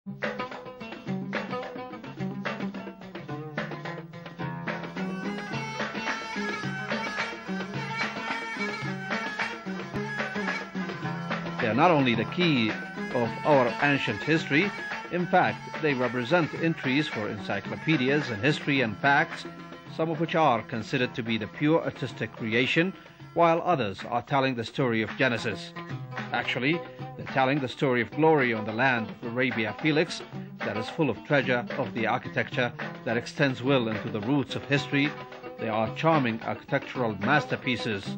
They are not only the key of our ancient history, in fact, they represent entries for encyclopedias in history and facts, some of which are considered to be the pure artistic creation, while others are telling the story of Genesis. Actually, they're telling the story of glory on the land of Arabia Felix that is full of treasure of the architecture that extends well into the roots of history. They are charming architectural masterpieces.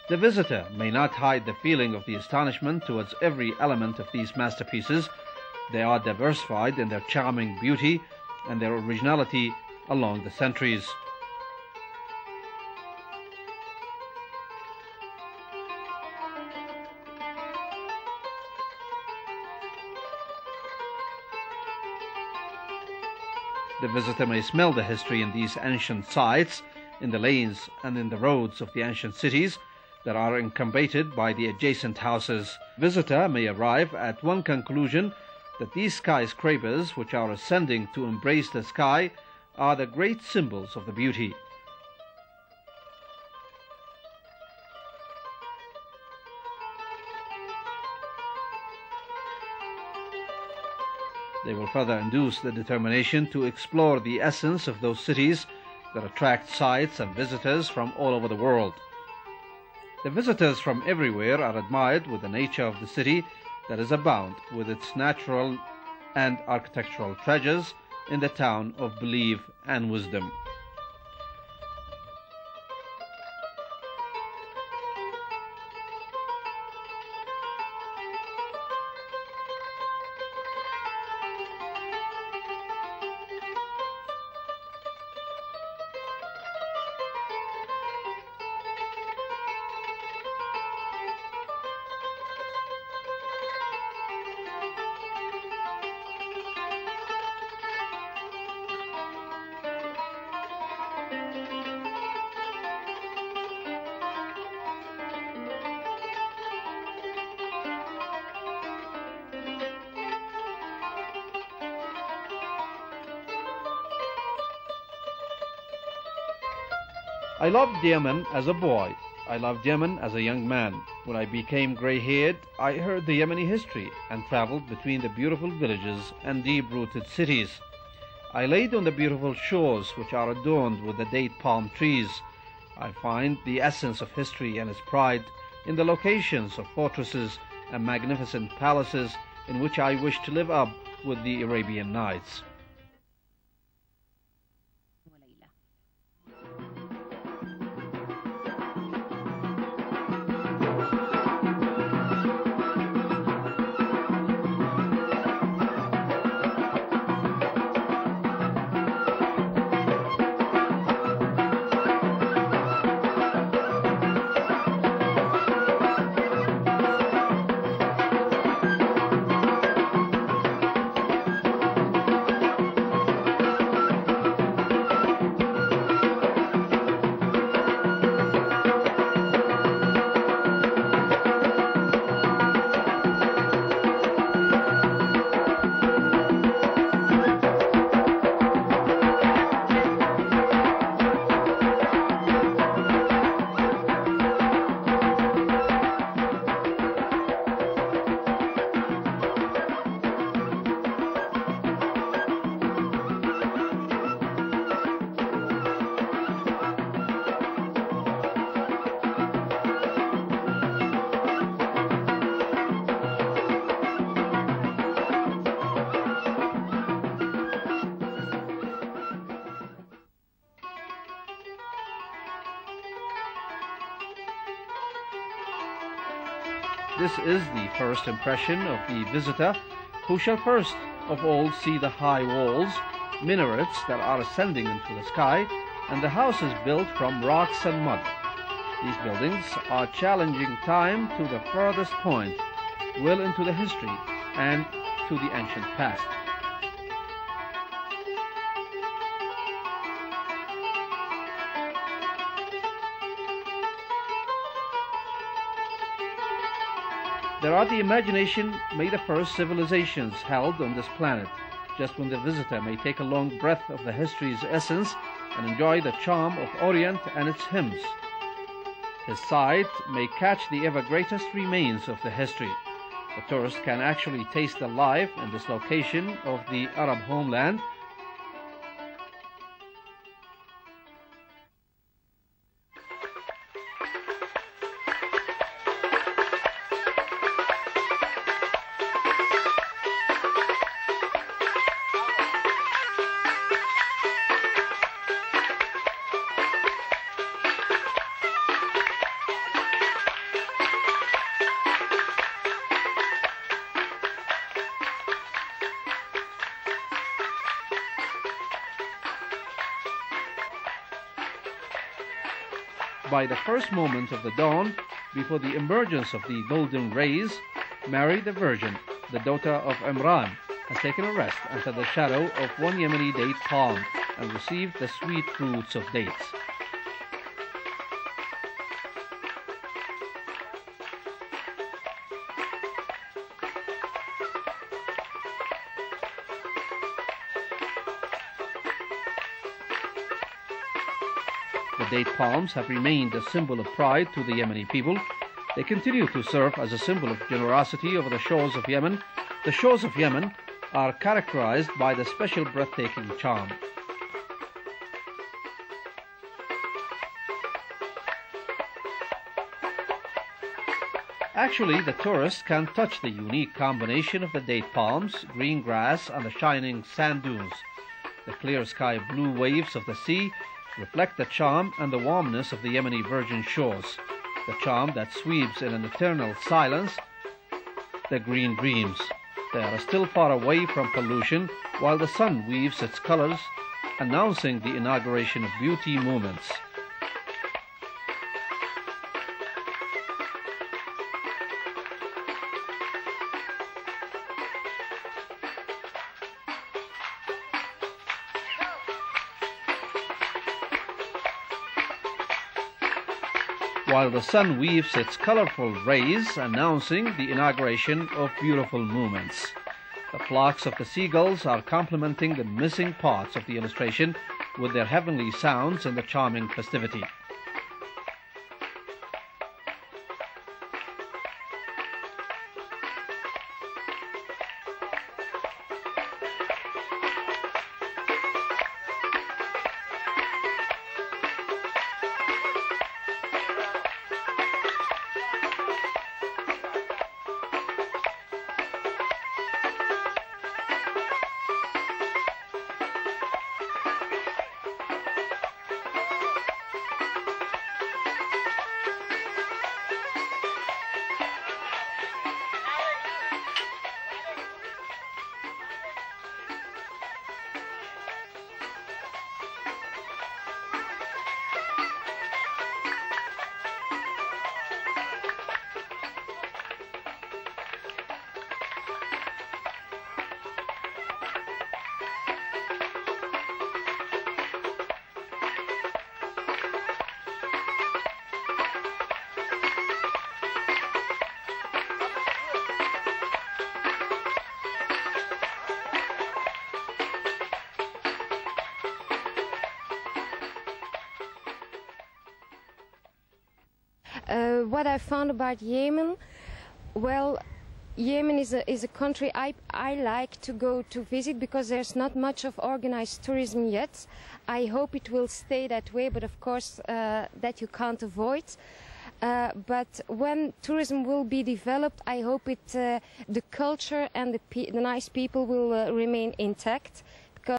The visitor may not hide the feeling of the astonishment towards every element of these masterpieces. They are diversified in their charming beauty and their originality along the centuries. The visitor may smell the history in these ancient sites, in the lanes and in the roads of the ancient cities that are encompassed by the adjacent houses. Visitor may arrive at one conclusion, that these skyscrapers, which are ascending to embrace the sky, are the great symbols of the beauty. They will further induce the determination to explore the essence of those cities that attract sights and visitors from all over the world. The visitors from everywhere are admired with the nature of the city that is abound with its natural and architectural treasures in the town of belief and wisdom. I loved Yemen as a boy. I loved Yemen as a young man. When I became gray-haired, I heard the Yemeni history and traveled between the beautiful villages and deep-rooted cities. I laid on the beautiful shores which are adorned with the date palm trees. I find the essence of history and its pride in the locations of fortresses and magnificent palaces in which I wish to live up with the Arabian Nights. This is the first impression of the visitor, who shall first of all see the high walls, minarets that are ascending into the sky, and the houses built from rocks and mud. These buildings are challenging time to the furthest point, well into the history and to the ancient past. There are the imagination may the first civilizations held on this planet, just when the visitor may take a long breath of the history's essence and enjoy the charm of Orient and its hymns. His sight may catch the ever greatest remains of the history. The tourist can actually taste the life in this location of the Arab homeland. By the first moment of the dawn, before the emergence of the golden rays, Mary the Virgin, the daughter of Imran, has taken a rest under the shadow of one Yemeni date palm and received the sweet fruits of dates. The date palms have remained a symbol of pride to the Yemeni people. They continue to serve as a symbol of generosity over the shores of Yemen. The shores of Yemen are characterized by the special breathtaking charm. Actually, the tourists can touch the unique combination of the date palms, green grass, and the shining sand dunes. The clear sky blue waves of the sea reflect the charm and the warmness of the Yemeni virgin shores, the charm that sweeps in an eternal silence the green dreams. They are still far away from pollution, while the sun weaves its colors, announcing the inauguration of beauty moments. While the sun weaves its colorful rays, announcing the inauguration of beautiful moments. The flocks of the seagulls are complementing the missing parts of the illustration with their heavenly sounds and the charming festivity. What I found about Yemen, well, Yemen is a country I like to go to visit because there's not much of organized tourism yet. I hope it will stay that way, but of course that you can't avoid. But when tourism will be developed, I hope the culture and the nice people will remain intact.